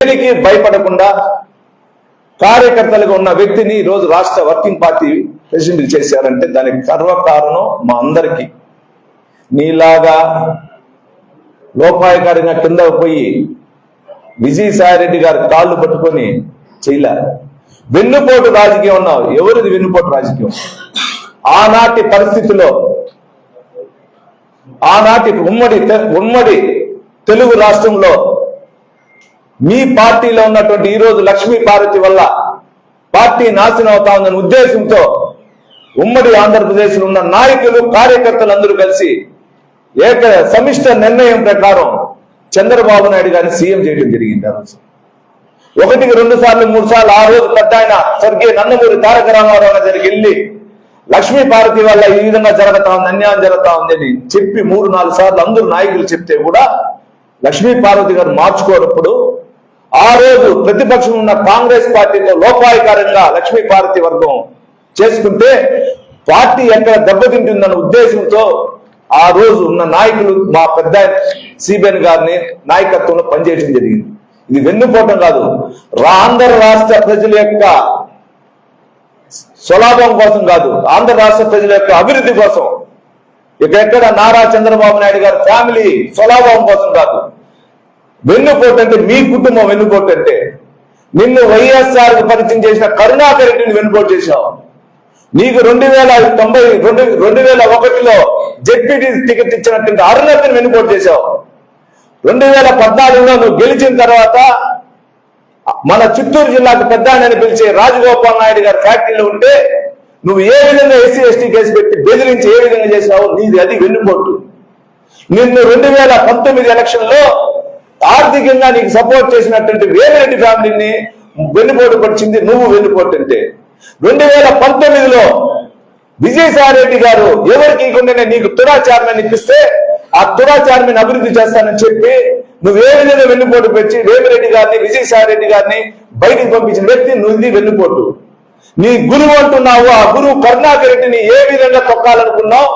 దేనికి భయపడకుండా కార్యకర్తలుగా ఉన్న వ్యక్తిని ఈరోజు రాష్ట్ర వర్కింగ్ పార్టీ ప్రెసిడెంట్ చేశారంటే దానికి కారణం మా అందరికీ. నీలాగా లోపాయకారిగా కింద పోయి విజయసాయిరెడ్డి గారి కాళ్ళు పట్టుకొని చేయలే. వెన్నుపోటు రాజకీయం ఉన్నావు. ఎవరిది వెన్నుపోటు రాజకీయం? ఆనాటి పరిస్థితిలో ఆనాటి ఉమ్మడి తెలుగు రాష్ట్రంలో మీ పార్టీలో ఉన్నటువంటి ఈరోజు లక్ష్మీ పార్వతి వల్ల పార్టీ నాశనం అవుతా ఉందనే ఉద్దేశంతో ఉమ్మడి ఆంధ్రప్రదేశ్లో ఉన్న నాయకులు కార్యకర్తలు అందరూ కలిసి సమిష్ట నిర్ణయం ప్రకారం చంద్రబాబు నాయుడు గారిని సీఎం చేయడం జరిగింది. ఆ రోజు 1, 2 సార్లు 3 సార్లు ఆ రోజు పెద్ద ఆయన స్వర్గీయ నందమూరి తారక రామారావు దగ్గరికి వెళ్ళి లక్ష్మీ పార్వతి వల్ల ఈ విధంగా జరుగుతా ఉంది, అన్యాయం జరుగుతా ఉంది అని చెప్పి 3, 4 సార్లు అందరూ నాయకులు చెప్తే కూడా లక్ష్మీ పార్వతి గారు మార్చుకోనప్పుడు ఆ రోజు ప్రతిపక్షం ఉన్న కాంగ్రెస్ పార్టీతో లోపాయకారంగా లక్ష్మీ పార్వతి వర్గం చేసుకుంటే పార్టీ ఎక్కడ దెబ్బతింటుందన్న ఉద్దేశంతో ఆ రోజు ఉన్న నాయకులు మా పెద్ద సిబిఎన్ గారిని నాయకత్వంలో పనిచేయడం జరిగింది. ఇది వెన్నుపోవటం కాదు, ఆంధ్ర రాష్ట్ర ప్రజల యొక్క స్వలాభం కోసం కాదు, ఆంధ్ర రాష్ట్ర ప్రజల యొక్క అభివృద్ధి కోసం. ఎక్కడ నారా చంద్రబాబు నాయుడు గారి ఫ్యామిలీ స్వలాభం కోసం కాదు. వెన్నుపోటు అంటే మీ కుటుంబం వెన్నుపోటు అంటే నిన్ను వైఎస్ఆర్ పరిచయం చేసిన కరుణాకర్ రెడ్డిని వెన్నుపోటు చేశావు. నీకు 2001లో జెడ్పీటీ టికెట్ ఇచ్చినటువంటి అరుణాకర్ని వెన్నుపోటు చేశావు. 2014లో నువ్వు గెలిచిన తర్వాత మన చిత్తూరు జిల్లాకు పెద్ద అని పిలిచే రాజగోపాల్ నాయుడు గారి ఫ్యాక్టరీలో ఉంటే నువ్వు ఏ విధంగా ఎస్సీ ఎస్టీ కేసు పెట్టి బెదిరించి ఏ విధంగా చేసావు, నీది అది వెన్నుపోటు. నిన్ను 2019 ఎలక్షన్ లో ఆర్థికంగా నీకు సపోర్ట్ చేసినటువంటి వేమిరెడ్డి ఫ్యామిలీని వెన్నుపోటు పడిచింది నువ్వు. వెన్నుపోటు అంటే 2019లో విజయసాయి రెడ్డి గారు ఎవరికి ఇవ్వకుండానే నీకు తుడా చైర్మన్ ఇప్పిస్తే ఆ తుడా చైర్మన్ అభివృద్ధి చేస్తానని చెప్పి నువ్వు ఏ విధంగా వెన్నుపోటు పెట్టి వేమిరెడ్డి గారిని విజయసాయి రెడ్డి గారిని బయటికి పంపించిన వ్యక్తి నువ్వు వెన్నుపోటు. నీ గురువు అంటున్నావు, ఆ గురువు కరుణాకర్ రెడ్డిని ఏ విధంగా తొక్కాలనుకున్నావు,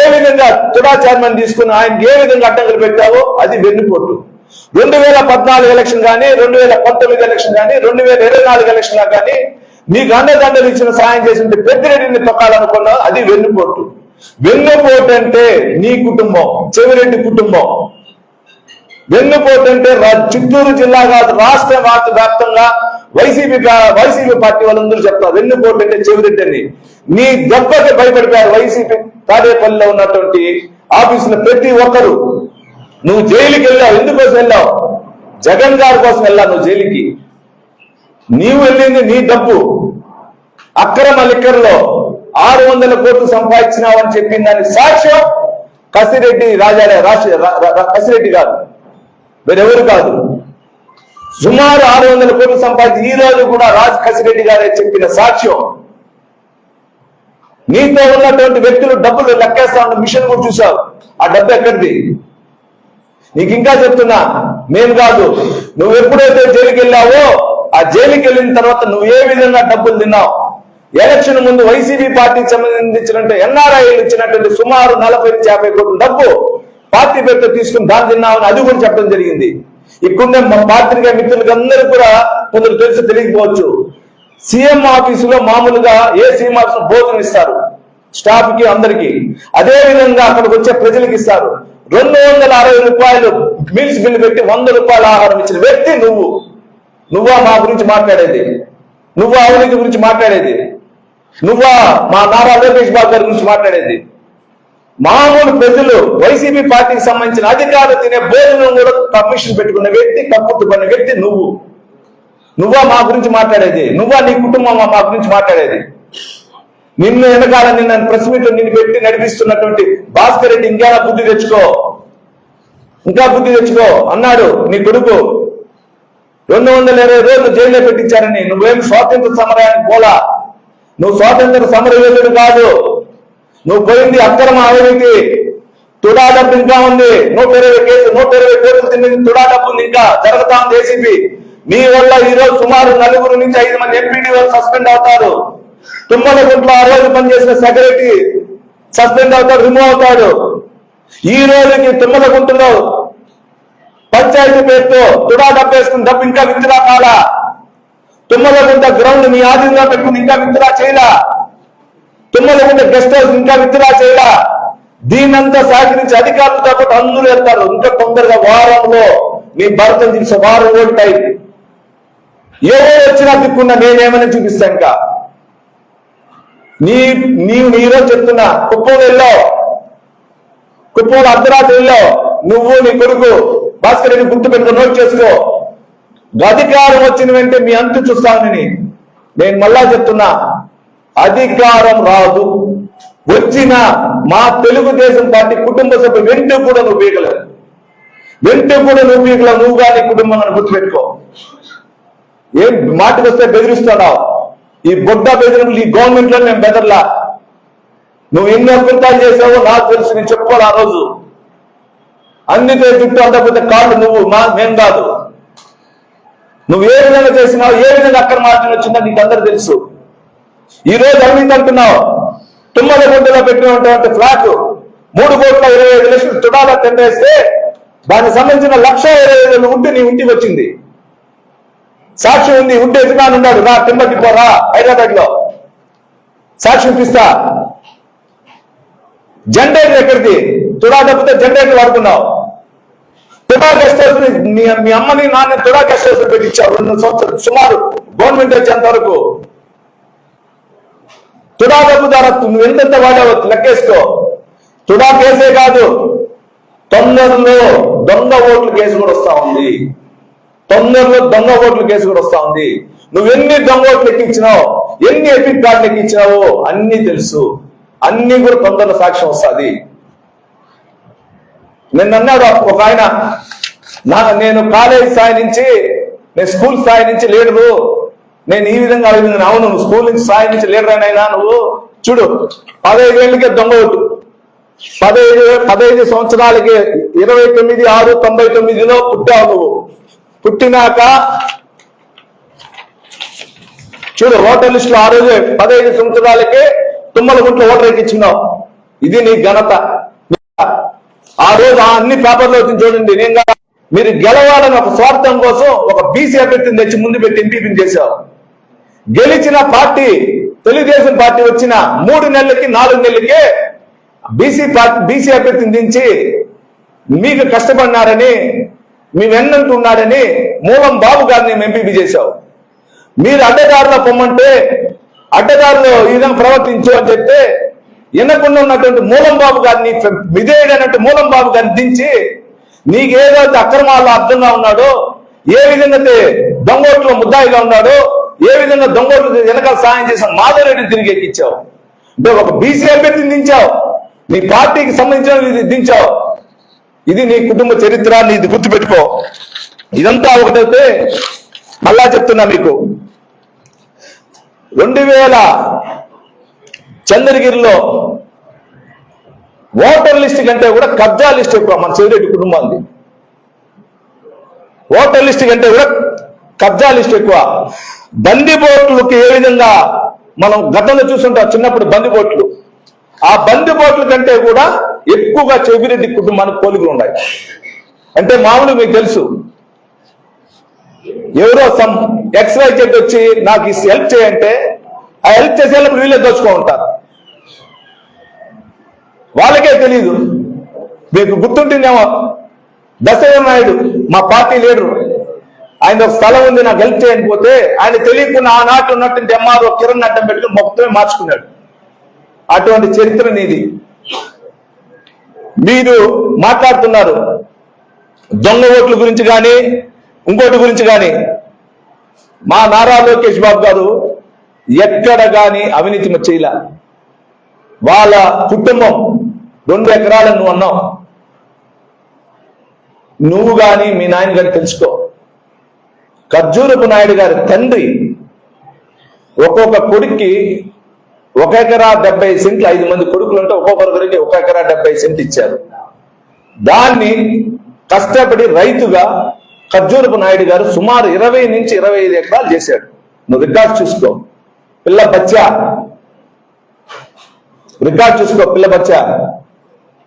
ఏ విధంగా తుడా చైర్మన్ తీసుకుని ఆయనకి ఏ విధంగా అడ్డంకులు పెట్టావో అది వెన్నుపోటు. 2014 ఎలక్షన్ కానీ 2019 ఎలక్షన్ కానీ 2024 ఎలక్షన్ కానీ నీకు అండదండలు ఇచ్చిన సాయం చేసింటే పెద్దిరెడ్డిని తొక్కాలనుకున్నావు, అది వెన్నుపోటు. వెన్నుపోటు అంటే నీ కుటుంబం, చెవిరెడ్డి కుటుంబం. వెన్నుపోటు అంటే చిత్తూరు జిల్లా కాదు రాష్ట్ర వ్యాప్తంగా వైసీపీ పార్టీ వాళ్ళందరూ చెప్తారు వెన్నుపోటు అంటే చెవిరెడ్డి అని. నీ దెబ్బకి భయపడిపోయారు వైసీపీ తాడేపల్లిలో ఉన్నటువంటి ఆఫీసులో ప్రతి ఒక్కరు. నువ్వు జైలుకి వెళ్ళావు, ఎందుకోసం వెళ్ళావు? జగన్ గారి కోసం వెళ్ళావు నువ్వు జైలుకి. నీవు వెళ్ళింది నీ డబ్బు. అక్రమ లిక్కర్లో 600 కోట్లు సంపాదించినావు అని చెప్పింది దాని సాక్ష్యం కసిరెడ్డి కసిరెడ్డి గారు, వేరెవరు కాదు. సుమారు 600 కోట్లు సంపాదించి ఈ రోజు కూడా కసిరెడ్డి గారే చెప్పిన సాక్ష్యం. నీతో ఉన్నటువంటి వ్యక్తులు డబ్బులు లెక్కేస్తా ఉన్న మిషన్ కూడా చూసావు. ఆ డబ్బు ఎక్కడిది? నీకు ఇంకా చెప్తున్నా, నేను కాదు, నువ్వు ఎప్పుడైతే జైలుకి వెళ్ళావో ఆ జైలుకి వెళ్ళిన తర్వాత నువ్వు ఏ విధంగా డబ్బులు తిన్నావు. ఎలక్షన్ ముందు వైసీపీ పార్టీకి సంబంధించినట్టు ఎన్ఆర్ఐలు ఇచ్చినటువంటి సుమారు 40-50 కోట్ల డబ్బు పార్టీ పేరుతో తీసుకుని దాన్ని తిన్నామని అది కూడా చెప్పడం జరిగింది. ఇక్కడున్న మా పాత్రికా మిత్రులకి అందరూ కూడా కొందరు తెలియకపోవచ్చు. సీఎం ఆఫీసులో మామూలుగా ఏ సీఎం ఆఫీసులో భోజనం ఇస్తారు స్టాఫ్ కి అందరికి, అదే విధంగా అక్కడికి వచ్చే ప్రజలకు ఇస్తారు. 260 రూపాయలు మీల్స్ బిల్లు పెట్టి 100 రూపాయల ఆహారం ఇచ్చిన వ్యక్తి నువ్వు. నువ్వా మా గురించి మాట్లాడేది? నువ్వా అవినీతి గురించి మాట్లాడేది? నువ్వా మా నారా లోకేష్ బాబు గారి గురించి మాట్లాడేది? మామూలు ప్రజలు వైసీపీ పార్టీకి సంబంధించిన అధికారులు తినే భోజనం కూడా కమిషన్ పెట్టుకున్న వ్యక్తి, కక్కుర్తి పడిన వ్యక్తి నువ్వు. నువ్వా మా గురించి మాట్లాడేది? నువ్వా నీ కుటుంబం మా గురించి మాట్లాడేది? నిన్ను వెనకాల నిన్న ప్రెస్ మీట్ నిన్ను పెట్టి నడిపిస్తున్నటువంటి భాస్కర్ రెడ్డి ఇంకా బుద్ధి తెచ్చుకో అన్నాడు నీ కొడుకు. 220 రోజులు జైల్లో పెట్టించారని. నువ్వేం స్వాతంత్ర సమరానికి పోలా. నువ్వు స్వాతంత్ర సమరయోధుడు కాదు. నువ్వు పోయింది అక్రమ అవినీతి. తుడా డబ్బు ఇంకా ఉంది. 120 కోట్లు తిన్నది తుడా డబ్బు ఉంది, ఇంకా జరుగుతా ఉంది ఏసీపీ. నీ వల్ల ఈ రోజు సుమారు 4 నుంచి 5 మంది ఎంపీడీ వాళ్ళు సస్పెండ్ అవుతారు. తుమ్మలగుంట్లో ఆ రోజు పనిచేసిన సెక్రటరీ సస్పెండ్ అవుతాడు, రిమూవ్ అవుతాడు. ఈ రోజుకి తుమ్మలగుంటలో పంచాయతీ పేరుతో తుడా డబ్బేసుకుని డబ్బు ఇంకా విత్డ్రా కాలా. తుమ్మలగుంట గ్రౌండ్ మీ ఆధీనంగా పెట్టుకుని ఇంకా విత్డ్రా చేయలా. తుమ్మలగుంట గెస్ట్ హౌస్ ఇంకా విత్డ్రా చేయలా. దీన్నంతా సహకరించి అధికారులతో పాటు అందరూ వెళ్తారు. ఇంకా తొందరగా వారంలో మీ భర్తను చూసే వారం రోజులు టైం. ఎవరు వచ్చినా దిక్కున్నా నేనేమని చూపిస్తా. ఇంకా నీవు ఈరోజు చెప్తున్నా, కుప్పం వెళ్ళావు, కుప్పంలో అర్ధరాత్రి వెళ్ళావు, నువ్వు నీ కొడుకు భాస్కర్ రెడ్డి గుర్తు పెట్టుకుని నోట్ చేసుకో. అధికారం వచ్చిన వెంటనే మీ అంతు చూస్తానని నేను మళ్ళా చెప్తున్నా. అధికారం రాదు, వచ్చిన మా తెలుగుదేశం పార్టీ కుటుంబ సభ్యులు వెంట కూడా నువ్వు పీకలేవు, నువ్వు కానీ కుటుంబం గుర్తుపెట్టుకో. ఏం మాటకు వస్తే బెదిరిస్తున్నావు. ఈ బొడ్డ బెదిరింపులు ఈ గవర్నమెంట్ లో నేను బెదర్లా. నువ్వు ఎన్ని అద్భుతాలు చేసావో నాకు తెలుసు, నేను చెప్పుకోవాలి. ఆ రోజు అన్నితో చుట్టూ అందకపోతే కాళ్ళు నువ్వు మేము కాదు. నువ్వు ఏ విధంగా చేసినావు, ఏ విధంగా అక్కడ మార్చిన వచ్చిందో నీకు అందరూ తెలుసు. ఈ రోజు అవినీతి అంటున్నావు. తుమ్మలగుంటలో పెట్టినటువంటి ఫ్లాట్ 3,25,00,000 తుడాలో టెండేస్తే దానికి సంబంధించిన 1,25,000 ఉంటే నీ ఇంటికి వచ్చింది. సాక్షి ఉంది, ఉంటే యజమాని ఉన్నాడు, రా తిమ్మకి పోరా హైదరాబాద్ లో సాక్షి ఇప్పిస్తా. జనరేటర్ ఎక్కడిది? తుడా తప్పితే జనరేటర్ వాడుకున్నావు. తుడా గెస్ట్ హౌస్ మీ అమ్మని నాన్న తుడా గెస్ట్ హౌస్ పెట్టించావు 2 సంవత్సరాలు సుమారు గవర్నమెంట్ వచ్చేంత వరకు. తుడా డబ్బు ద్వారా నువ్వు ఎంతెంత వాడావో లెక్కేసుకో. తుడా కేసే కాదు, తొందరలో దొంగ ఓట్ల కేసు కూడా వస్తా ఉంది. నువ్వు ఎన్ని దొంగ ఓట్లు ఎక్కించినావు, ఎన్ని ఎపిక్ కార్డులు ఎక్కించినావో అన్ని తెలుసు. అన్ని కూడా తొందరలో సాక్ష్యం వస్తుంది. నిన్న అన్నాడు ఒక ఆయన, నేను కాలేజ్ స్థాయి నుంచి, నేను స్కూల్ స్థాయి నుంచి లీడరు, నేను ఈ విధంగా అవును, నువ్వు స్కూల్ నుంచి స్థాయి నుంచి లీడర్ అయినా నువ్వు చూడు 15 ఏళ్ళకే దొంగ ఓటు, 15 సంవత్సరాలకి 29/6/99లో పుట్టావు. నువ్వు పుట్టినాక చూడు ఓటర్ లిస్టులో ఆ రోజు 15 సంవత్సరాలకే తుమ్మలగుంట్లో ఓటర్ ఎక్కించున్నావు. ఇది నీ ఘనత. ఆ రోజు అన్ని పేపర్లో వచ్చింది చూడండి. మీరు గెలవాలని ఒక స్వార్థం కోసం ఒక బీసీ అభ్యర్థిని తెచ్చి ముందు పెట్టి ఎంపీపీని చేశావు. గెలిచిన పార్టీ తెలుగుదేశం పార్టీ వచ్చిన 3 నెలలకి 4 నెలలకే బీసీ అభ్యర్థిని దించి మీకు కష్టపడినారని, మీ వెన్నంటున్నాడని మూలం బాబు గారిని ఎంపీపీ చేశావు. మీరు అడ్డదారిలో పొమ్మంటే అడ్డదారిలో ఈ విధంగా ప్రవర్తించు అని చెప్తే ఎన్నకుండా ఉన్నటువంటి మూలం బాబు గారిని, విధేయుడైనట్టు మూలం బాబు గారిని దించి నీకు ఏదైతే అక్రమాల్లో అర్థంగా ఉన్నాడో, ఏ విధంగా దొంగోట్లో ముద్దాయిగా ఉన్నాడో, ఏ విధంగా దొంగోట్లు వెనకాల సాయం చేసిన మాధవరెడ్డిని తిరిగి ఎక్కించావు. అంటే ఒక బీసీ అభ్యర్థిని దించావు, నీ పార్టీకి సంబంధించిన దించావు. ఇది నీ కుటుంబ చరిత్ర, నీది గుర్తుపెట్టుకో. ఇదంతా ఒకటైతే మళ్ళా చెప్తున్నా మీకు, 2000 చంద్రగిరిలో ఓటర్ లిస్ట్ కంటే కూడా కబ్జా లిస్ట్ ఎక్కువ మన చెవిరెడ్డి కుటుంబాన్ని. ఓటర్ లిస్ట్ కంటే కూడా కబ్జా లిస్ట్ ఎక్కువ. బందిపోట్లకి ఏ విధంగా మనం గతంలో చూస్తుంటాం చిన్నప్పుడు బందిపోట్లు, ఆ బందిపోట్ల కంటే కూడా ఎక్కువగా చెవిరెడ్డి కుటుంబానికి పోలికలు ఉన్నాయి. అంటే మామూలు మీకు తెలుసు, ఎవరో సమ్ XYZ వచ్చి నాకు హెల్ప్ చేయంటే ఆ హెల్ప్ చేసేటప్పుడు వీళ్ళే దోచుకో ఉంటారు. వాళ్ళకే తెలియదు. మీకు గుర్తుంటుందేమో, దశరథ నాయుడు మా పార్టీ లీడరు, ఆయన ఒక స్థలం ఉంది నాకు హెల్ప్ చేయకపోతే ఆయన తెలియకుండా ఆనాటి ఉన్నటువంటి ఎంఆర్ఓ కిరణ్ అడ్డం పెట్టుకుని మొత్తమే మార్చుకున్నాడు. అటువంటి చరిత్ర నీది. మీరు మాట్లాడుతున్నారు దొంగ ఓట్ల గురించి కానీ ఇంకోటి గురించి కానీ. మా నారా లోకేష్ బాబు గారు ఎక్కడ కానీ అవినీతి చేయలే. వాళ్ళ కుటుంబం 2 ఎకరాలను నువ్వు అన్నావు. నువ్వు కానీ మీ నాయన గారు తెలుసుకో, ఖర్జూరపు నాయుడు గారి తండ్రి ఒక్కొక్క కొడుక్కి 1 ఎకరా 70 సెంట్లు, 5 మంది కొడుకులు ఉంటే ఒక్కొక్కరికి 1 ఎకరా 70 సెంట్లు ఇచ్చారు. దాన్ని కష్టపడి రైతుగా ఖర్జూరపు నాయుడు గారు సుమారు 20 నుంచి 25 ఎకరాలు చేశాడు. నువ్వు రికార్డు చూసుకో, పిల్ల బచ్చా, రికార్డు చూసుకో పిల్ల బచ్చా.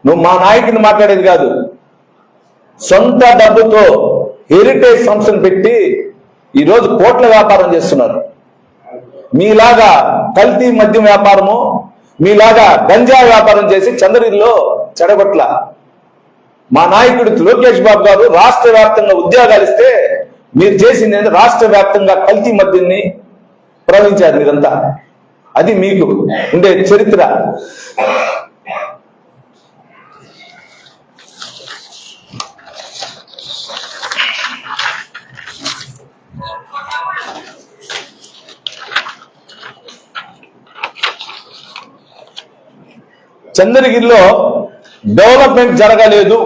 నువ్వు మా నాయకుడిని మాట్లాడేది కాదు. సొంత డబ్బుతో హెరిటేజ్ సంస్థను పెట్టి ఈరోజు కోట్ల వ్యాపారం చేస్తున్నారు. మీలాగా కల్తీ మద్యం వ్యాపారము, మీలాగా గంజా వ్యాపారం చేసి చంద్రగిరిలో చెడగొట్ల. మా నాయకుడు లోకేష్ బాబు గారు రాష్ట్ర వ్యాప్తంగా ఉద్యోగాలు ఇస్తే మీరు చేసింది రాష్ట్ర వ్యాప్తంగా కల్తీ మద్యాన్ని ప్రవహించారు మీరంతా. అది మీకు ఉండే చరిత్ర. చంద్రగిరిలో డెవలప్మెంట్ జరగలేదు,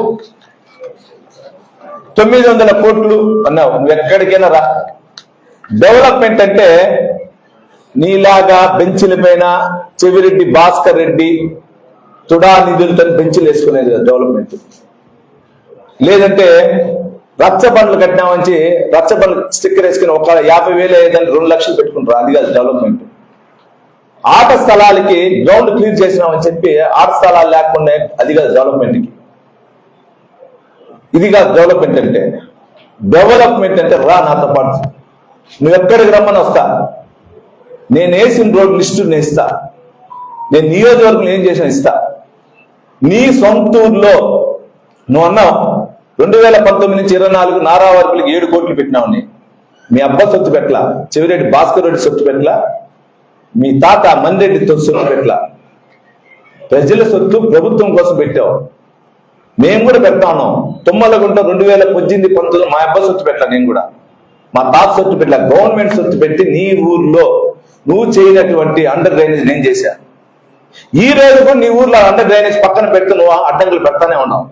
900 కోట్లు అన్నావు. నువ్వు ఎక్కడికైనా రా. డెవలప్మెంట్ అంటే నీలాగా బెంచుల పైన చెవిరెడ్డి భాస్కర్ రెడ్డి తుడా నిధులతో బెంచులు వేసుకునేది డెవలప్మెంట్. లేదంటే రచ్చబండ్లు కట్టినామని రచ్చబండ్లు స్టిక్కర్ వేసుకుని ఒక 50,000 అయ్యేదాన్ని 2 లక్షలు పెట్టుకుంటారు. అది కాదు డెవలప్మెంట్. ఆట స్థలాలకి గ్రౌండ్ క్లియర్ చేసినామని చెప్పి ఆట స్థలాలు లేకుండా అది కాదు డెవలప్మెంట్కి. ఇది కాదు డెవలప్మెంట్ అంటే. డెవలప్మెంట్ అంటే రా నాతో పాటు, నువ్వు ఎక్కడికి రమ్మని వస్తా. నేను వేసిన రోడ్ లిస్టు నేను ఇస్తా. నేను నియోజకవర్గం ఏం చేసిన ఇస్తా. నీ సొంత ఊర్లో నువ్వు అన్నావు 2019 నుంచి 24 నారా వర్కులకి 7 కోట్లు పెట్టినావు. మీ అబ్బా సొత్తు పెట్టలా, చెవిరెడ్డి భాస్కర్ రెడ్డి సొత్తు పెట్టలా, మీ తాత మందిరెడ్డితో సొత్తు పెట్టలా. ప్రజల సొత్తు ప్రభుత్వం కోసం పెట్టావు. మేము కూడా పెడతా ఉన్నాం. తుమ్మలగుంట 2018-19 మా అబ్బా సొత్తు పెట్టలా, నేను కూడా మా తాత సొత్తు పెట్టలా. గవర్నమెంట్ సొత్తు పెట్టి నీ ఊర్లో నువ్వు చేయనటువంటి అండర్ డ్రైనేజ్ నేను చేశా. ఈ రోజు కూడా నీ ఊర్లో అండర్ డ్రైనేజ్ పక్కన పెడుతూ నువ్వు అడ్డంకులు పెడతానే ఉన్నావు.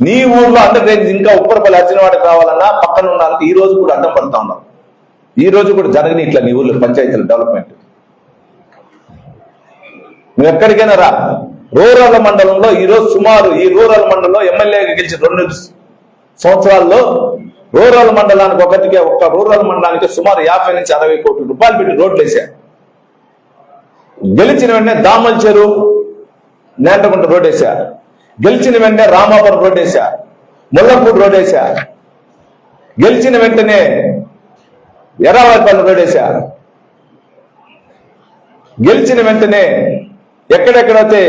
నీ ఊర్లో అండర్ డ్రైనేజ్ ఇంకా ఉప్పరపల్లి అర్జునవాడికి రావాలన్నా పక్కన ఉన్న ఈ రోజు కూడా అడ్డం పడతా ఉన్నావు. ఈ రోజు కూడా జరగని ఇట్లా నీ ఊర్లో పంచాయతీల డెవలప్మెంట్. నువ్వు ఎక్కడికైనా రా. రూరల్ మండలంలో ఈరోజు సుమారు ఈ రూరల్ మండలంలో ఎమ్మెల్యేగా గెలిచిన 2 సంవత్సరాల్లో రూరల్ మండలానికి ఒక్క రూరల్ మండలానికి సుమారు 50 నుంచి 60 కోట్ల రూపాయలు పెట్టి రోడ్లు వేశారు. గెలిచిన వెంటనే దామల్ చెరువు నేంటగుంట రోడ్ వేశారు. గెలిచిన వెంటనే రామాపురం రోడ్ వేశారు. ముల్లంపూడి రోడ్ వేశారు. గెలిచిన వెంటనే ఎర్రవారిపల్లి రోడ్ వేశారు. గెలిచిన వెంటనే ఎక్కడెక్కడైతే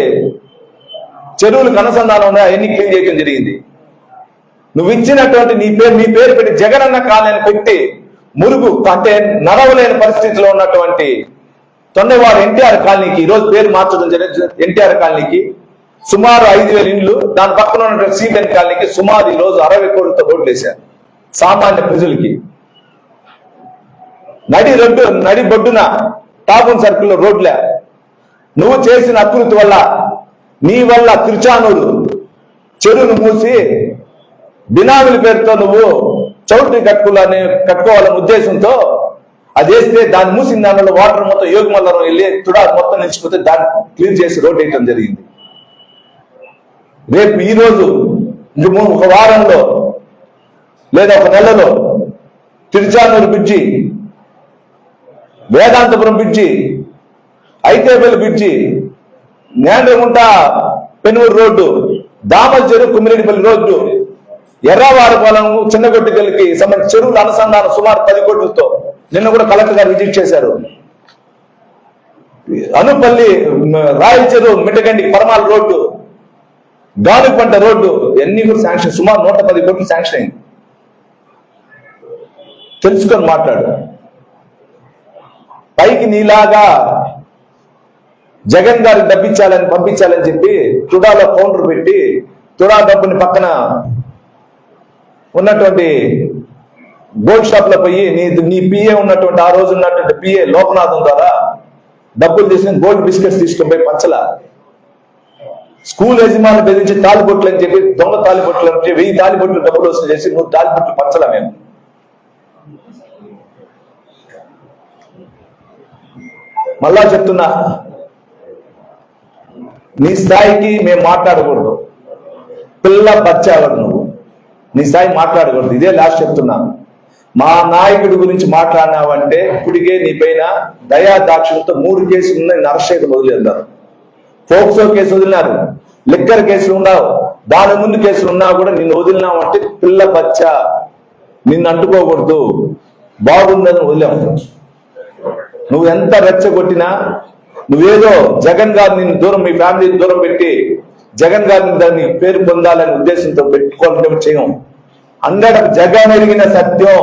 చెరువులకు అనుసంధానం ఉన్నాయో అవన్నీ క్లీన్ చేయడం జరిగింది. నువ్వు ఇచ్చినటువంటి నీ పేరు పెట్టి జగనన్న కాలనీ పెట్టి మురుగు అంటే నడవలేని పరిస్థితిలో ఉన్నటువంటి తొండవారు ఎన్టీఆర్ కాలనీకి ఈరోజు పేరు మార్చడం జరిగింది. ఎన్టీఆర్ కాలనీకి సుమారు 5,000 ఇండ్లు, దాని పక్కన ఉన్నటువంటి సీబెన్ కాలనీకి సుమారు ఈ రోజు 60 కోట్లతో రోడ్లు వేశారు సామాన్య ప్రజలకి. నడి బొడ్డున టాపున్ సర్కిల్లో రోడ్లే. నువ్వు చేసిన అకృతి వల్ల నీ వల్ల తిరుచానూరు చెరువును మూసి బినామీల పేరుతో నువ్వు చౌట్రీ కట్టుకోవాలనే ఉద్దేశంతో అది వేస్తే దాన్ని మూసిన దానిలో వాటర్ మొత్తం యోగిమల్లం వెళ్ళి తుడా మొత్తం నిలిచిపోతే దాన్ని క్లీన్ చేసి రోడ్ వేయటం జరిగింది. రేపు ఈ రోజు ఒక వారంలో లేదా ఒక నెలలో Tiruchanur bridge, Vedanthapuram bridge, Aithepalli bridge, Nendragunta Penumuru road, Damal Cheruvu Kummireddipalli road, Erravaripalem చిన్నగొట్టికల్కి సంబంధించి చెరువుల అనుసంధానం సుమారు 10 కోట్లతో నిన్న కూడా కలెక్టర్ గారు విజిట్ చేశారు. అనుపల్లి రాయల చెరువు మిట్టగండి పరమాల రోడ్డు, గానుపంట రోడ్డు ఇవన్నీ కూడా శాంక్షన్ సుమారు 110 కోట్లు శాంక్షన్ అయింది. తెలుసుకొని మాట్లాడు. పైకి నీలాగా జగన్ గారికి పంపించాలని చెప్పి తుడాలో కౌంటర్ పెట్టి తుడా డబ్బుని పక్కన ఉన్నటువంటి గోల్డ్ షాప్ లో పోయి నీ పిఏ ఉన్నటువంటి ఆ రోజు ఉన్నటువంటి పిఏ లోకనాథం ద్వారా డబ్బులు తీసుకుని గోల్డ్ బిస్కెట్స్ తీసుకుని పోయి పంచల. స్కూల్ యజమాని బెదిరించి తాలిబొట్లు అని చెప్పి దొంగ తాలిబొట్లు అని చెప్పి 1000 తాలిబొట్లు డబ్బులు వసూలు చేసి 3 తాలిబొట్లు పంచలా. మేము మళ్ళా చెప్తున్నా, నీ స్థాయికి మేము మాట్లాడకూడదు. పిల్ల బచ్చావాడు నువ్వు, నీ స్థాయి మాట్లాడకూడదు. ఇదే లాస్ట్ చెప్తున్నాను. మా నాయకుడి గురించి మాట్లాడినావంటే ఇప్పటికే నీ పైన దయా దాక్షిణ్యంతో 3 కేసులు ఉన్నాయి. అరెస్ట్ చేయడం వదిలేస్తారు. ఫోక్సో కేసు వదిలినారు, లిక్కర్ కేసులు ఉన్నావు, దాని ముందు కేసులు ఉన్నా కూడా నిన్ను వదిలినామంటే పిల్ల బచ్చ, నిన్ను అంటుకోకూడదు, బాగుందని వదిలాం. నువ్వు ఎంత రెచ్చగొట్టినా, నువ్వేదో జగన్ గారు నిన్ను దూరం, మీ ఫ్యామిలీని దూరం పెట్టి జగన్ గారిని దాన్ని పేరు పొందాలనే ఉద్దేశంతో పెట్టుకోవాలంటే చేయం. అందరికి జగన్ ఎరిగిన సత్యం,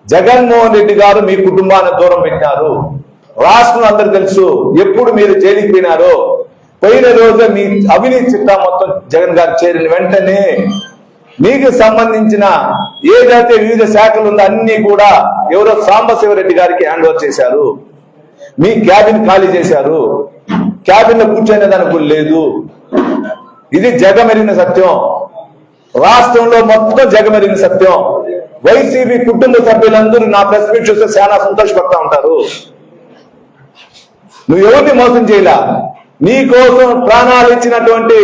జగన్మోహన్ రెడ్డి గారు మీ కుటుంబాన్ని దూరం పెట్టినారు. రాష్ట్రం అందరూ తెలుసు. ఎప్పుడు మీరు జైలుకి పోయినారో, పోయిన రోజు మీ అవినీతి చిట్టా మొత్తం జగన్ గారు చేరిన వెంటనే మీకు సంబంధించిన ఏదైతే వివిధ శాఖలు ఉందో అన్ని కూడా ఎవరో సాంబశివరెడ్డి గారికి హ్యాండ్ ఓవర్ చేశారు. మీ క్యాబిన్ ఖాళీ చేశారు. క్యాబిన్ లో కూర్చొనే దానికి లేదు. ఇది జగమెరిగిన సత్యం. రాష్ట్రంలో మొత్తం జగమెరిగిన సత్యం. వైసీపీ కుటుంబ సభ్యులందరూ నా ప్రెస్ మీట్ చూస్తే చాలా సంతోషపడతా ఉంటారు. నువ్వు ఎవరిని మోసం చేయలా. నీ కోసం ప్రాణాలు ఇచ్చినటువంటి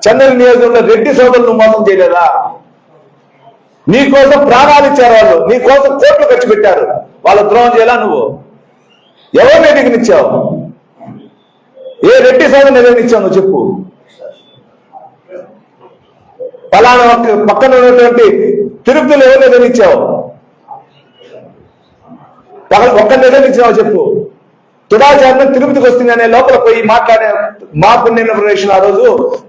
చంద్రగిరి నియోజకవర్గంలో రెడ్డి సోదరులు మోసం చేయలేదా? నీ కోసం ప్రాణాలు ఇచ్చారు వాళ్ళు, నీ కోసం కోట్లు ఖర్చు పెట్టారు. వాళ్ళ ద్రోహం చేయాలా నువ్వు? ఎవరిని ఎదిగినిచ్చావు? ఏ రెడ్డి సోదరుని ఎదిగినిచ్చావు నువ్వు చెప్పు. పలానా పక్కన ఉన్నటువంటి తిరుపతిలో ఎవరిని ఎదిగినిచ్చావు? ఒక్కరిని ఎదిగినిచ్చావు చెప్పు. తుడాచారం తిరుపతికి వస్తుందనే లోపల పోయి మాట్లాడే మా పుణ్యరేషన్ ఆ రోజు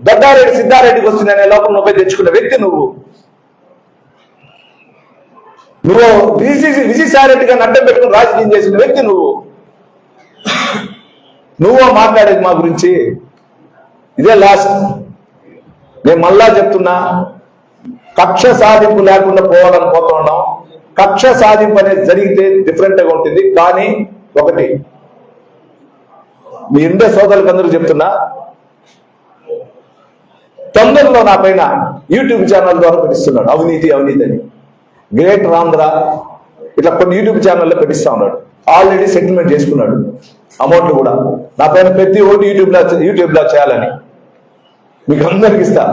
దొడ్డారెడ్డి సిద్ధారెడ్డికి వస్తుందనే లోపల నువ్వు తెచ్చుకున్న వ్యక్తి నువ్వు. విజయసాయిరెడ్డి గారిని అడ్డం పెట్టుకుని రాజకీయం చేసిన వ్యక్తి నువ్వు మాట్లాడేది మా గురించి. ఇదే లాస్ట్. నేను మళ్ళా చెప్తున్నా, కక్ష సాధింపు లేకుండా పోవాలని పోతా ఉన్నాం. కక్ష సాధింపు అనేది జరిగితే డిఫరెంట్ గా ఉంటుంది. కానీ ఒకటి మీ ఇండియా సోదరులకు అందరూ చెప్తున్నా, తొందరలో నా పైన యూట్యూబ్ ఛానల్ ద్వారా పెట్టిస్తున్నాడు అవినీతి అవినీతి అని. గ్రేటర్ ఆంధ్ర ఇట్లా కొన్ని యూట్యూబ్ ఛానల్లో పెట్టిస్తా ఉన్నాడు. ఆల్రెడీ సెటిల్మెంట్ చేసుకున్నాడు అమౌంట్ కూడా. నా పైన ప్రతి ఓటు యూట్యూబ్ లో చేయాలని మీకు అందరికి ఇస్తా.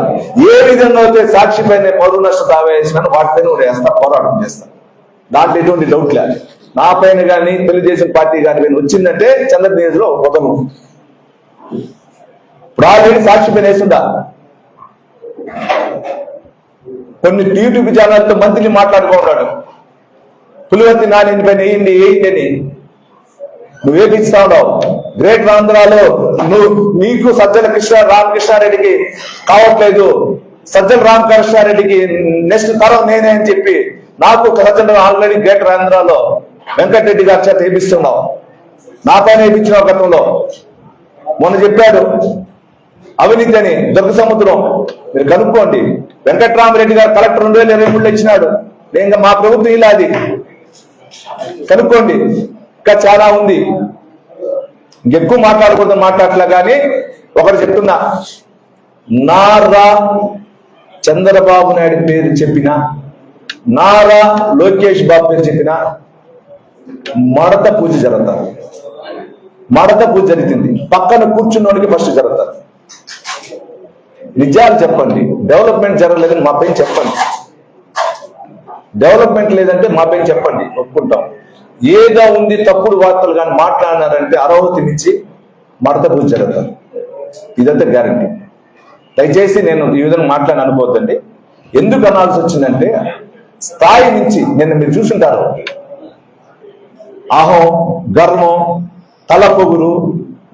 ఏ విధంగా అయితే సాక్షి పైన పరువు నష్ట దావా వేసినాను వాటిపైన కూడా వేస్తా, పోరాటం చేస్తా. దాంట్లో ఎటువంటి డౌట్ లేదు. నా పైన కానీ తెలుగుదేశం పార్టీ కానీ వచ్చిందంటే చంద్రబాబు వదలు. ఇప్పుడు ఆల్రెడీ సాక్షి పైన వేస్తుందా? కొన్ని యూట్యూబ్ ఛానల్తో మంత్రిని మాట్లాడుకుంటాడు. పులివర్తి నాని పైన వేయండి అని నువ్వు వేపిస్తా ఉన్నావు. గ్రేటర్ ఆంధ్రాలో నీకు సజ్జల రామకృష్ణారెడ్డికి కావట్లేదు, సజ్జల రామకృష్ణారెడ్డికి నెక్స్ట్ తరం నేనే అని చెప్పి నాకు సజ్జల ఆల్రెడీ గ్రేటర్ ఆంధ్రాలో వెంకటరెడ్డి గారి చేత వేపిస్తున్నావు. నా పైన వేయించినావు గతంలో. మొన్న చెప్పాడు అవినీతి అని దుర్గ సముద్రం. మీరు కనుక్కోండి. వెంకటరామరెడ్డి గారు కలెక్టర్ 2023లో ఇచ్చినాడు. నేను మా ప్రభుత్వం ఇలా అది కనుక్కోండి. ఇంకా చాలా ఉంది. ఇంకెక్కువ మాట్లాడకూడదు మాట్లాడలే. కానీ ఒకరు చెప్తున్నా, నారా చంద్రబాబు నాయుడు పేరు చెప్పిన, నారా లోకేష్ బాబు పేరు చెప్పిన మడత పూజ జరుగుతారు. మడత పూజ జరుగుతుంది. పక్కన కూర్చున్నోడికి ఫస్ట్ జరుగుతారు. నిజాలు చెప్పండి. డెవలప్మెంట్ జరగలేదని మా పైన చెప్పండి. డెవలప్మెంట్ లేదంటే మా పైన చెప్పండి, ఒప్పుకుంటాం. ఏదో ఉంది తప్పుడు వార్తలు కానీ మాట్లాడినారంటే అర్హత నుంచి మడత పూజ జరుగుతారు. ఇదంతా గ్యారంటీ. దయచేసి నేను ఈ విధంగా మాట్లాడి అనుకోవద్దండి. ఎందుకు అనాల్సి వచ్చిందంటే స్థాయి నుంచి నిన్న మీరు చూసుంటారు. అహం, గర్వం, తలపొగురు,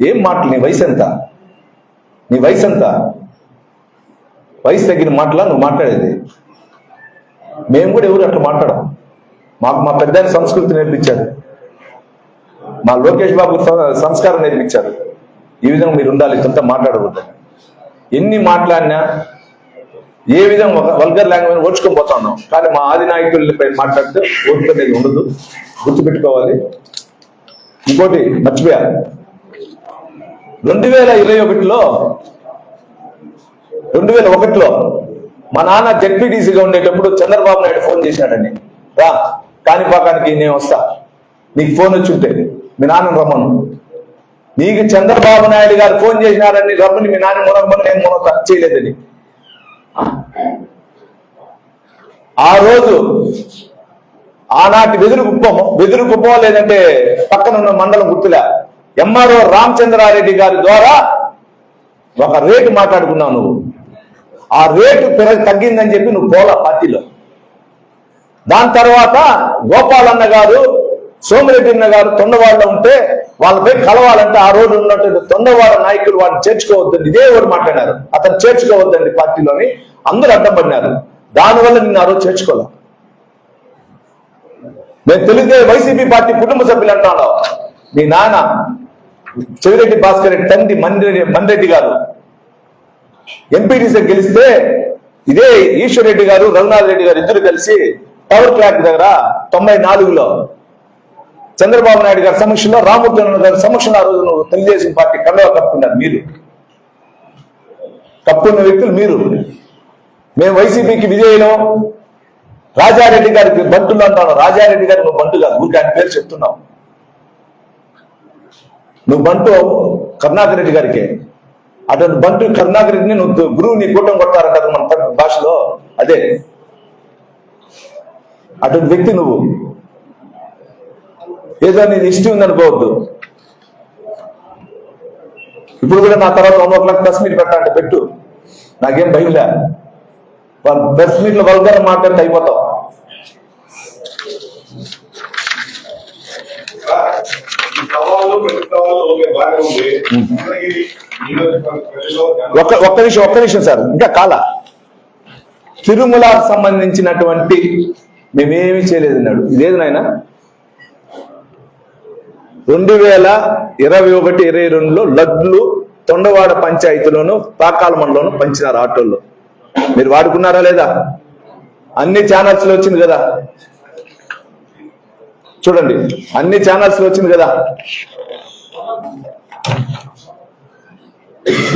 ఏం మాటలు. నీ వయసు ఎంత? నీ వయసు ఎంత? వయసు తగ్గిన మాటలా నువ్వు మాట్లాడేది? మేము కూడా ఎవరు అట్లా మాట్లాడం. మాకు మా పెద్ద సంస్కృతి నేర్పించారు. మా లోకేష్ బాబు సంస్కారం నేర్పించారు. ఈ విధంగా మీరు ఉండాలి, ఇంత మాట్లాడకూడదు. ఎన్ని మాట్లాడినా ఏ విధంగా వల్గర్ లాంగ్వేజ్ ఓడ్చుకొని పోతా ఉన్నాం. కానీ మా ఆది నాయకులపై మాట్లాడితే ఓడ్చుకునేది ఉండదు, గుర్తుపెట్టుకోవాలి. ఇంకోటి మర్చిపోయా, 2001లో మా నాన్న జెడ్పీటీసీగా ఉండేటప్పుడు చంద్రబాబు నాయుడు ఫోన్ చేసినాడని, రా కాణిపాకానికి నేను వస్తా, నీకు ఫోన్ వచ్చి ఉంటే మీ నాన్న రమ్మను. నీకు చంద్రబాబు నాయుడు గారు ఫోన్ చేసినారని రమ్మని మీ నాన్న మునగమని నేను మునగ చేయలేదని. ఆ రోజు ఆనాటి వెదురుగుప్పం లేదంటే పక్కన ఉన్న మండలం గుర్తులే ఎంఆర్ఓ రామచంద్రారెడ్డి గారి ద్వారా ఒక రేటు మాట్లాడుకున్నావు నువ్వు. ఆ రేటు తగ్గిందని చెప్పి నువ్వు పోలా పార్టీలో. దాని తర్వాత గోపాలన్న గారు, సోమిరెడ్డి అన్న గారు తొండవాడలో ఉంటే వాళ్ళపై కలవాలంటే ఆ రోజు ఉన్నటువంటి తొండవాడ నాయకులు వాళ్ళని చేర్చుకోవద్దండి, ఇదే ఎవరు మాట్లాడారు, అతను చేర్చుకోవద్దండి పార్టీలోని అందరూ అడ్డం పడినారు. దానివల్ల నిన్ను ఆ రోజు చేర్చుకోలే. నేను తెలియదే వైసీపీ పార్టీ కుటుంబ సభ్యులు అంటున్నావు. మీ నాన్న చెవిరెడ్డి భాస్కర్ రెడ్డి తండ్రి మన్రెడ్డి గారు ఎంపీటీసీ గెలిస్తే ఇదే ఈశ్వర్ రెడ్డి గారు, రఘునాథ్ రెడ్డి గారు ఇద్దరు కలిసి టవర్ క్లాక్ దగ్గర 94లో చంద్రబాబు నాయుడు గారి సమక్షంలో, రామూర్తి గారి సమక్షంలో ఆ రోజు నువ్వు తెలుగుదేశం పార్టీ కండవ కప్పుకున్నారు. మీరు కప్పుకున్న వ్యక్తులు మీరు. మేము వైసీపీకి విజయలో రాజారెడ్డి గారికి బంటులు అంటాను. రాజారెడ్డి గారు నువ్వు బంటు కాదు, ఊరికి ఆయన పేరు చెప్తున్నావు. నువ్వు బంటు కరుణాకర్ రెడ్డి గారికి. అటువంటి బంటు కరుణాకర్ రెడ్డిని నువ్వు గురువు నీ కూటం కొట్టారంటారు మన భాషలో. అదే అటువంటి వ్యక్తి నువ్వు. ఏదో నీది ఇష్టం ఉందనుకోవద్దు. ఇప్పుడు కూడా నా తర్వాత 1 o'clock ప్రెస్ మీట్ పెట్టాలంటే పెట్టు, నాకేం భయంలే. ప్రెస్ మీట్ లో వల్గర్ మాట్లాడితే అయిపోతావు. ఒక్క నిమిషం సార్, ఇంకా కాల తిరుమలకు సంబంధించినటువంటి మేమేమి చేయలేదు అన్నాడు. ఇదేది నాయన 2021-22లో లడ్లు తొండవాడ పంచాయతీలోను పాకాల మండలంలోను పంచినారు ఆటోల్లో. మీరు వాడుకున్నారా లేదా? అన్ని ఛానల్స్ లో వచ్చింది కదా, చూడండి, అన్ని ఛానల్స్ లో వచ్చింది కదా.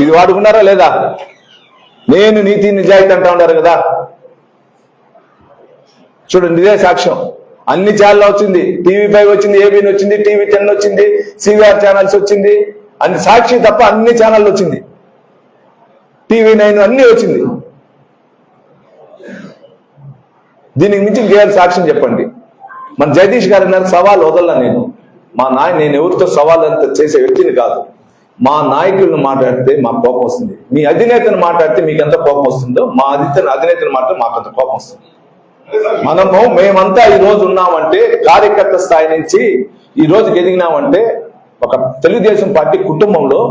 ఇది వాడుకున్నారా లేదా? నేను నీతి నిజాయితీ అంటా ఉన్నారు కదా, చూడండి, ఇదే సాక్ష్యం. అన్ని ఛానల్ వచ్చింది, TV5 వచ్చింది, ABN వచ్చింది, TV10 వచ్చింది, CVR ఛానల్స్ వచ్చింది, అన్ని సాక్షి తప్ప అన్ని ఛానల్ వచ్చింది, TV9 అన్ని వచ్చింది. దీనికి మించి ఇంకేం సాక్ష్యం చెప్పండి. మన జగదీష్ గారు అన్నారు సవాల్ వదల. నేను ఎవరితో సవాల్ అంత చేసే వ్యక్తిని కాదు. మా నాయకులను మాట్లాడితే మాకు కోపం వస్తుంది, మీ అధినేతను మాట్లాడితే మీకు ఎంత కోపం వస్తుందో మా అధినేతను మాట్లాడితే మాకు అంత కోపం వస్తుంది. మేమంతా ఈ రోజు ఉన్నామంటే కార్యకర్త స్థాయి నుంచి ఈ రోజు ఎదిగినామంటే ఒక తెలుగుదేశం పార్టీ కుటుంబంలో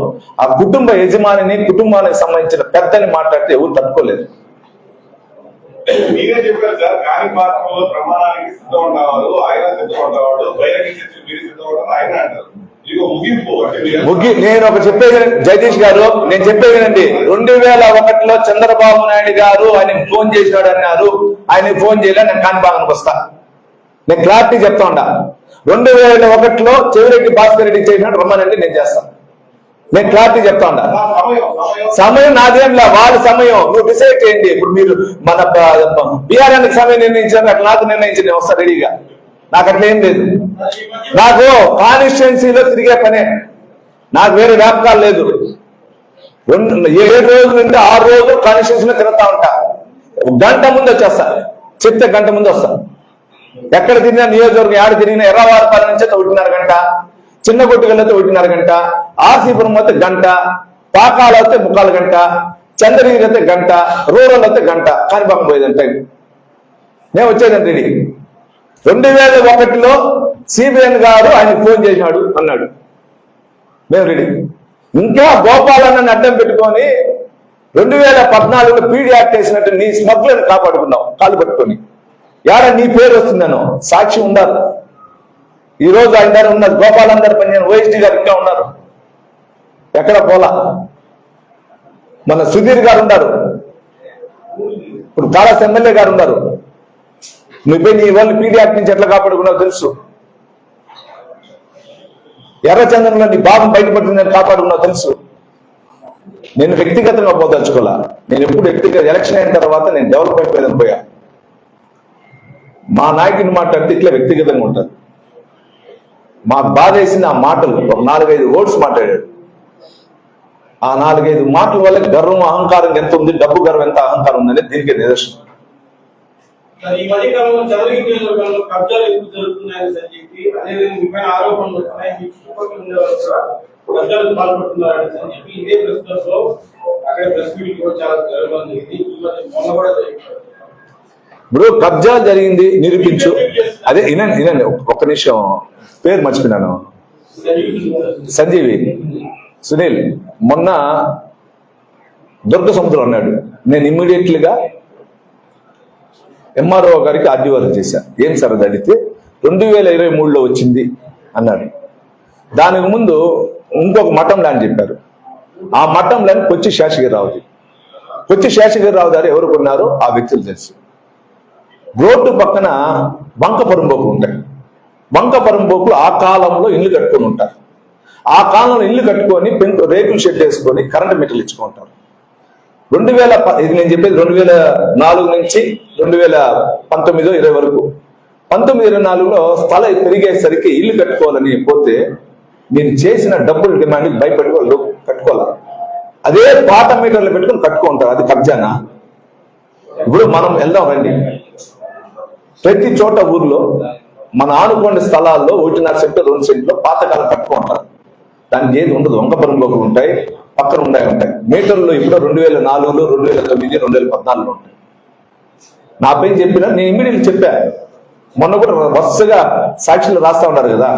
ఆ కుటుంబ యజమానిని, కుటుంబానికి సంబంధించిన పెద్దని మాట్లాడితే ఎవరు తట్టుకోలేదు. మీరే చెప్పారు సార్, కాణిపాకంలో ప్రమాణానికి సిద్ధం ఉండేవారు, ఆయన సిద్ధం ఉండేవాడు, బహిరంగ చర్చలు మీరు సిద్ధం ఉండేవారు ఆయన అంటారు. నేను ఒక చెప్పేది జగదీష్ గారు, నేను చెప్పేదేనండి. 2001లో చంద్రబాబు నాయుడు గారు ఆయన ఫోన్ చేసినాడు అన్నారు, ఆయన ఫోన్ చేయలే, నేను కాణిపాకానికి వస్తా. నేను క్లారిటీ చెప్తా ఉండా. 2001లో చెవిరెడ్డి భాస్కర్ రెడ్డి చేసినాడు, రమ్మనండి, నేను చేస్తాను. నేను క్లారిటీ చెప్తా ఉండా. సమయం నాదేంలా, వాళ్ళ సమయం. నువ్వు డిసైడ్ చేయండి. ఇప్పుడు మీరు మన బీఆర్ఎన్కి సమయం నిర్ణయించారు, అట్లా నాకు నిర్ణయించి నేను వస్తా రెడీగా. నాకు అట్లా ఏం లేదు. నాకు కాన్స్టిట్యున్సీలో తిరిగే పనే, నాకు వేరే వ్యాపకాలు లేదు. 7 రోజుల నుండి 6 రోజులు కాన్స్టిట్యున్సీలో తిరుగుతా ఉంటా. గంట ముందు వచ్చేస్తా, చెప్తే గంట ముందు వస్తా. ఎక్కడ తిరిగినా నియోజకవర్గం ఏడ తిరిగినా ఎర్రవారిపాలెం నుంచి 1:30 గంట, చిన్న కొట్టుకెళ్ళితే 1:30 గంట, ఆర్సీపురం అయితే గంట, పాకాలు అయితే 3/4 గంట, చంద్రగిరి అయితే గంట, రూరల్ అయితే గంట, కాణిపాకం పోయేదంటే నేను వచ్చేదండి రెడీ. 2001లో CBN గారు ఆయన ఫోన్ చేసినాడు అన్నాడు, మేము రెడీ. ఇంకా గోపాలన్నని అడ్డం పెట్టుకొని 2014లో పీడీ యాక్ట్ చేసినట్టు నీ స్మగ్లను కాపాడుకున్నావు కాలు పట్టుకొని. యాడ నీ పేరు వస్తుందనో సాక్షి ఉండాలి. ఈ రోజు ఆయన దగ్గర ఉన్నది గోపాలందరూ పనిచేసిన OSD గారు ఇంకా ఉన్నారు, ఎక్కడ పోలా. మన సుధీర్ గారు ఉన్నారు, ఇప్పుడు కాళాస్ ఎమ్మెల్యే గారు ఉన్నారు. నువ్వే నీ వాళ్ళు పీడీ యాక్ట్ నుంచి ఎట్లా కాపాడుకున్నావు తెలుసు. ఎర్రచంద్రంలో నీ భాగం బయటపడుతుందని కాపాడుకున్నావు తెలుసు. నేను వ్యక్తిగతంగా పోదలుచుకోవాలా. నేను ఎప్పుడు వ్యక్తిగత ఎలక్షన్ అయిన తర్వాత నేను డెవలప్మెంట్ మీద పోయా. మా నాయకుని మాట్లాడితే ఇట్లా వ్యక్తిగతంగా ఉంటారు. మాకు బాధ వేసిన ఆ మాటలు, ఒక 4-5 వర్డ్స్ మాట్లాడాడు. ఆ 4-5 మాటల వల్ల గర్వం, అహంకారం ఎంత ఉంది, డబ్బు గర్వం ఎంత అహంకారం ఉందనే దీనికి నిదర్శనం. ఈ మధ్యకాలంలో చంద్రగిరి నియోజకవర్గంలో కబ్జాలు ఎక్కువ జరుగుతున్నాయని చెప్పి అదేవిధంగా ఆరోపణలు వస్తున్నాయి. మీ చుట్టుపక్కల ఉండేవారు కబ్జాలకు పాల్పడుతున్నారని చెప్పి ఇదే ప్రెస్ క్లబ్ లో అక్కడ ప్రెస్ మీట్ కూడా చాలా జరగడం జరిగింది. ఈ మధ్య మొన్న కూడా జరిగింది. ఇప్పుడు కబ్జా జరిగింది నిరూపించు. అదే వినండి ఒక్క నిమిషం, పేరు మర్చిపోయినాను. సంజీవి సునీల్ మొన్న దుర్గ సముద్రం అన్నాడు. నేను ఇమ్మీడియట్లీగా ఎంఆర్ఓ గారికి ఆర్డీఓ చేశాను. ఏం సార్ అది అడిగితే 2023లో వచ్చింది అన్నాడు. దానికి ముందు ఇంకొక మఠం ల్యాండ్ చెప్పారు. ఆ మఠం ల్యాండ్ కొచ్చి శేషగిరిరావుది. కొచ్చి శేషగిరిరావు గారు ఎవరు కొన్నారో ఆ వ్యక్తులు తెలుసు. రోడ్డు పక్కన బంక పరుంబోకు ఉంటాయి. బంక పరుంబోకులు ఆ కాలంలో ఇల్లు కట్టుకొని ఉంటారు. ఆ కాలంలో ఇల్లు కట్టుకొని రేకులు షెడ్ వేసుకొని కరెంటు మీటర్లు ఇచ్చుకుంటారు. ఇది నేను చెప్పేది 2004 నుంచి 2019-20 వరకు. 19-24లో స్థలం పెరిగేసరికి ఇల్లు కట్టుకోవాలని పోతే నేను చేసిన డబ్బులు డిమాండ్ భయపడి వాళ్ళు కట్టుకోవాలి. అదే పాత మీటర్లు పెట్టుకుని కట్టుకుంటారు. అది కబ్జానా? ఇప్పుడు మనం వెళ్దాం రండి. ప్రతి చోట ఊర్లో మన ఆనుకోండి స్థలాల్లో 1.5 సెంట్లు 2 సెంట్లు పాతకాలం కట్టుకుంటారు. దానికి ఏది ఉండదు. వంకపరంలోకి ఉంటాయి, పక్కన ఉంటాయి. మీటర్లు ఇప్పుడు 2004, 2009, 2014 ఉంటాయి. నా పైన చెప్పినా నేను ఇమ్మీడియట్లీ చెప్పా. మొన్న కూడా వరుసగా సాక్షులు రాస్తా ఉన్నారు కదా.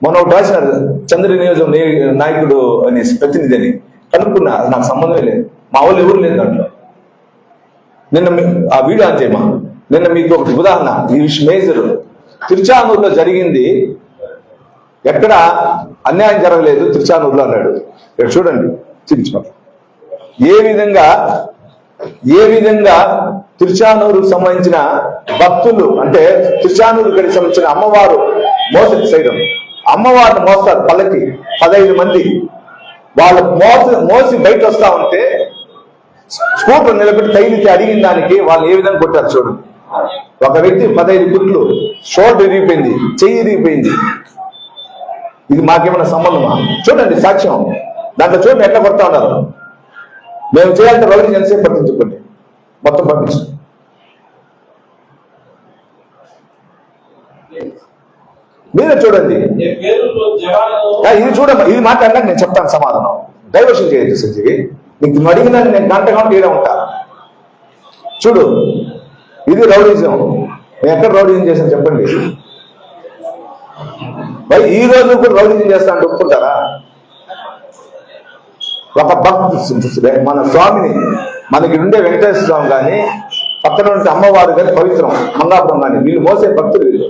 మొన్న ఒకటి రాసినారు, చంద్ర నియోజక నాయకుడు అనేసి ప్రతినిధి అని. కనుక్కున్నా, నాకు సంబంధమే లేదు. మా వాళ్ళు ఎవరు లేదు దాంట్లో. నిన్న ఆ వీడియో ఆన్ చేయమా. నిన్న మీకు ఒక ఉదాహరణ, ఈ విషయం మేజర్ తిరుచానూరులో జరిగింది. ఎక్కడ అన్యాయం జరగలేదు తిరుచానూరులో అన్నాడు. ఇక్కడ చూడండి చూపించమాట. ఏ విధంగా తిరుచానూరుకు సంబంధించిన భక్తులు, అంటే తిరుచానూరుకి సంబంధించిన అమ్మవారు మోసటి చేయడం, అమ్మవారిని మోస్తారు పల్లకి 15 మంది. వాళ్ళు మోసి బయట వస్తా ఉంటే స్కూటర్ నిలబెట్టి తైలికి అడిగిన దానికి వాళ్ళు ఏ విధంగా కొట్టారు చూడండి. ఒక వ్యక్తి 15 కుట్లు, షోల్డర్ ఇరిగిపోయింది, చెయ్యి ఇరిగిపోయింది. ఇది మాకేమైనా సంబంధమా? చూడండి సాక్ష్యం. దాంట్లో చూడండి ఎట్లా కొడతా ఉన్నారు. మేము చేయాలంటే రౌడీ ఎంతసేపు పట్టించుకోండి, మొత్తం పంపించు. మీరే చూడండి. ఇది చూడమ్మా, ఇది మాట్లాడినాక నేను చెప్తాను సమాధానం. డైవర్షన్ చేయొచ్చు సంజీవి. నీకు అడిగినా నేను గంట ఈడ ఉంటా. చూడు, ఇది రౌడీజం. నేను ఎక్కడ రౌడీజం చేశాను చెప్పండి. ఈ రోజు కూడా రౌడీజం చేస్తా అంటే ఒప్పుకుంటారా? ఒక భక్తు మన స్వామిని, మనకి ఉండే వెంకటేశ్వర స్వామి కానీ, పక్కన ఉంటే అమ్మవారు కానీ పవిత్రం, మంగాపురం కానీ, వీళ్ళు మోసే భక్తులు వీళ్ళు.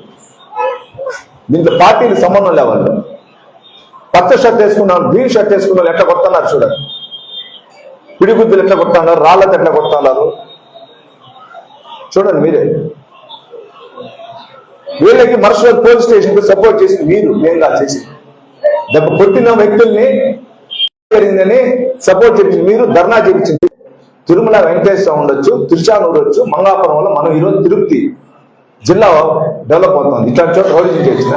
దీంట్లో పార్టీలు సంబంధం లేవాళ్ళు. పచ్చ షర్ట్ వేసుకున్నాను, గ్రీన్ షర్ట్ వేసుకున్న ఎట్లా కొడుతున్నారు చూడండి. పిడిగుద్దులు ఎట్లా కొడుతున్నారు, రాళ్ళతో ఎట్లా కొడుతున్నారు చూడండి మీరే. వీళ్ళకి మరుసటి పోలీస్ స్టేషన్ కు సపోర్ట్ చేసి మీరు ఏంగా చేసి దెబ్బ కొట్టిన వ్యక్తుల్ని జరిగిందని సపోర్ట్ చేసింది మీరు, ధర్నా చేయించింది. తిరుమల వెంకటేశ్వర ఉండొచ్చు, తిరుచానూరు వచ్చు, మంగాపురం వల్ల మనం ఈరోజు తిరుపతి జిల్లా డెవలప్ అవుతుంది. ఇట్లాంటి చోట రౌడీజం చేసిన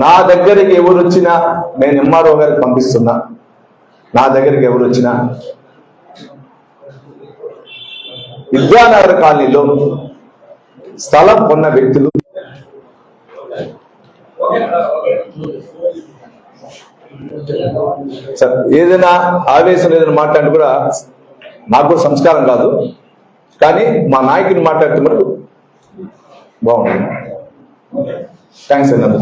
నా దగ్గరికి ఎవరు వచ్చినా నేను ఎంఆర్ఓ గారికి పంపిస్తున్నా. నా దగ్గరికి ఎవరు వచ్చినా విద్యానగర్ కాలనీలో స్థలం కొన్న వ్యక్తులు ఏదైనా ఆవేశం ఏదైనా మాట్లాడి కూడా నాకు సంస్కారం కాదు, కానీ మా నాయకుని మాట్లాడితే మనకు బాగుంటుంది. థ్యాంక్స్ అండి.